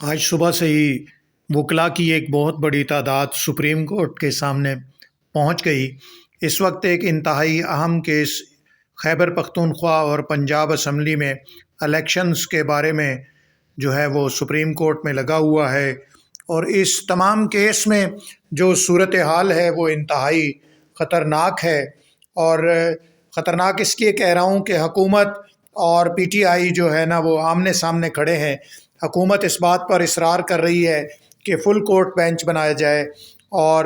آج صبح سے ہی وکلاء کی ایک بہت بڑی تعداد سپریم کورٹ کے سامنے پہنچ گئی۔ اس وقت ایک انتہائی اہم کیس خیبر پختونخوا اور پنجاب اسمبلی میں الیکشنز کے بارے میں جو ہے وہ سپریم کورٹ میں لگا ہوا ہے، اور اس تمام کیس میں جو صورتحال ہے وہ انتہائی خطرناک ہے۔ اور خطرناک اس لیے کہہ رہا ہوں کہ حکومت اور پی ٹی آئی جو ہے نا وہ آمنے سامنے کھڑے ہیں۔ حکومت اس بات پر اصرار کر رہی ہے کہ فل کورٹ بینچ بنایا جائے، اور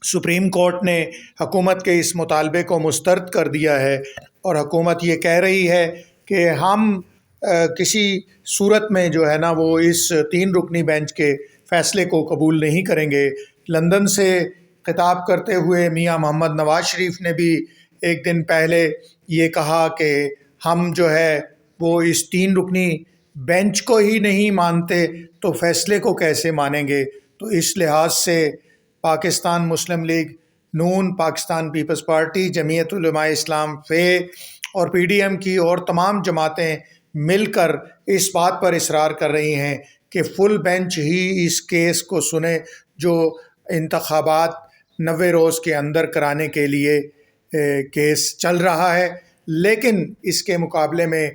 سپریم کورٹ نے حکومت کے اس مطالبے کو مسترد کر دیا ہے، اور حکومت یہ کہہ رہی ہے کہ ہم کسی صورت میں جو ہے نا وہ اس 3 رکنی بینچ کے فیصلے کو قبول نہیں کریں گے۔ لندن سے خطاب کرتے ہوئے میاں محمد نواز شریف نے بھی ایک دن پہلے یہ کہا کہ ہم جو ہے وہ اس 3 رکنی بینچ کو ہی نہیں مانتے تو فیصلے کو کیسے مانیں گے۔ تو اس لحاظ سے پاکستان مسلم لیگ نون، پاکستان پیپلز پارٹی، جمعیت علماء اسلام فے اور پی ڈی ایم کی اور تمام جماعتیں مل کر اس بات پر اصرار کر رہی ہیں کہ فل بینچ ہی اس کیس کو سنے، جو انتخابات 90 روز کے اندر کرانے کے لیے کیس چل رہا ہے۔ لیکن اس کے مقابلے میں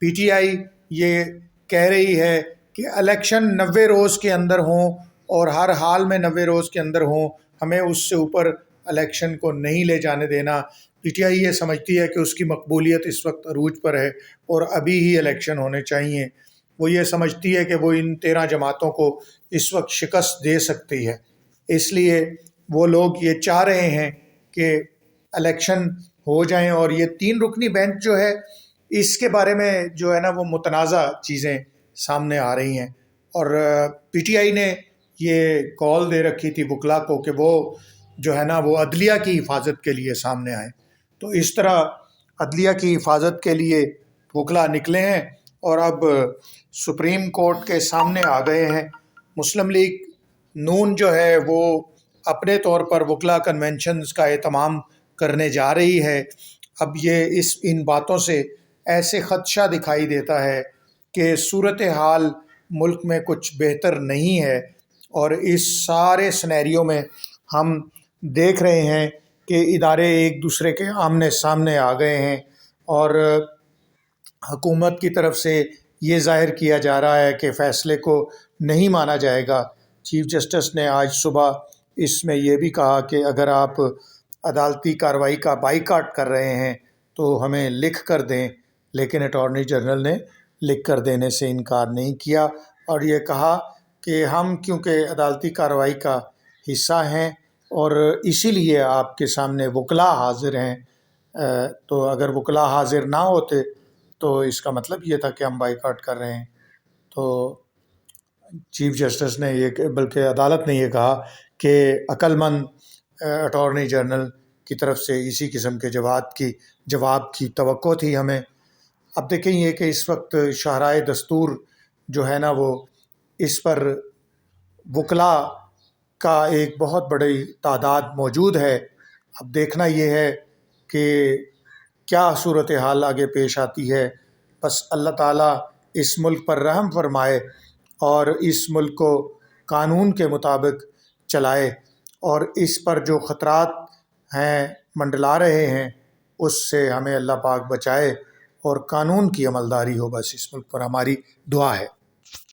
پی ٹی آئی یہ کہہ رہی ہے کہ الیکشن 90 روز کے اندر ہوں، اور ہر حال میں 90 روز کے اندر ہوں، ہمیں اس سے اوپر الیکشن کو نہیں لے جانے دینا۔ پی ٹی آئی یہ سمجھتی ہے کہ اس کی مقبولیت اس وقت عروج پر ہے اور ابھی ہی الیکشن ہونے چاہیے۔ وہ یہ سمجھتی ہے کہ وہ ان 13 جماعتوں کو اس وقت شکست دے سکتی ہے، اس لیے وہ لوگ یہ چاہ رہے ہیں کہ الیکشن ہو جائیں۔ اور یہ 3 رکنی بینچ جو ہے اس کے بارے میں جو ہے نا وہ متنازع چیزیں سامنے آ رہی ہیں، اور پی ٹی آئی نے یہ کال دے رکھی تھی وکلاء کو کہ وہ جو ہے نا وہ عدلیہ کی حفاظت کے لیے سامنے آئیں۔ تو اس طرح عدلیہ کی حفاظت کے لیے وکلاء نکلے ہیں اور اب سپریم کورٹ کے سامنے آ گئے ہیں۔ مسلم لیگ نون جو ہے وہ اپنے طور پر وکلاء کنونشنز کا اہتمام کرنے جا رہی ہے۔ اب یہ ان باتوں سے ایسے خدشہ دکھائی دیتا ہے کہ صورتحال ملک میں کچھ بہتر نہیں ہے، اور اس سارے سینیریو میں ہم دیکھ رہے ہیں کہ ادارے ایک دوسرے کے آمنے سامنے آ گئے ہیں، اور حکومت کی طرف سے یہ ظاہر کیا جا رہا ہے کہ فیصلے کو نہیں مانا جائے گا۔ چیف جسٹس نے آج صبح اس میں یہ بھی کہا کہ اگر آپ عدالتی کارروائی کا بائیکاٹ کر رہے ہیں تو ہمیں لکھ کر دیں، لیکن اٹارنی جنرل نے لکھ کر دینے سے انکار نہیں کیا، اور یہ کہا کہ ہم کیونکہ عدالتی کارروائی کا حصہ ہیں اور اسی لیے آپ کے سامنے وکلاء حاضر ہیں، تو اگر وکلاء حاضر نہ ہوتے تو اس کا مطلب یہ تھا کہ ہم بائیکاٹ کر رہے ہیں۔ تو چیف جسٹس نے یہ بلکہ عدالت نے یہ کہا کہ عقل مند اٹارنی جنرل کی طرف سے اسی قسم کے جواب کی توقع تھی ہمیں۔ اب دیکھیں یہ کہ اس وقت شاہراہ دستور جو ہے نا وہ اس پر وکلاء کا ایک بہت بڑی تعداد موجود ہے۔ اب دیکھنا یہ ہے کہ کیا صورتحال آگے پیش آتی ہے۔ بس اللہ تعالیٰ اس ملک پر رحم فرمائے اور اس ملک کو قانون کے مطابق چلائے، اور اس پر جو خطرات ہیں منڈلا رہے ہیں اس سے ہمیں اللہ پاک بچائے، اور قانون کی عملداری ہو، بس اس ملک پر ہماری دعا ہے۔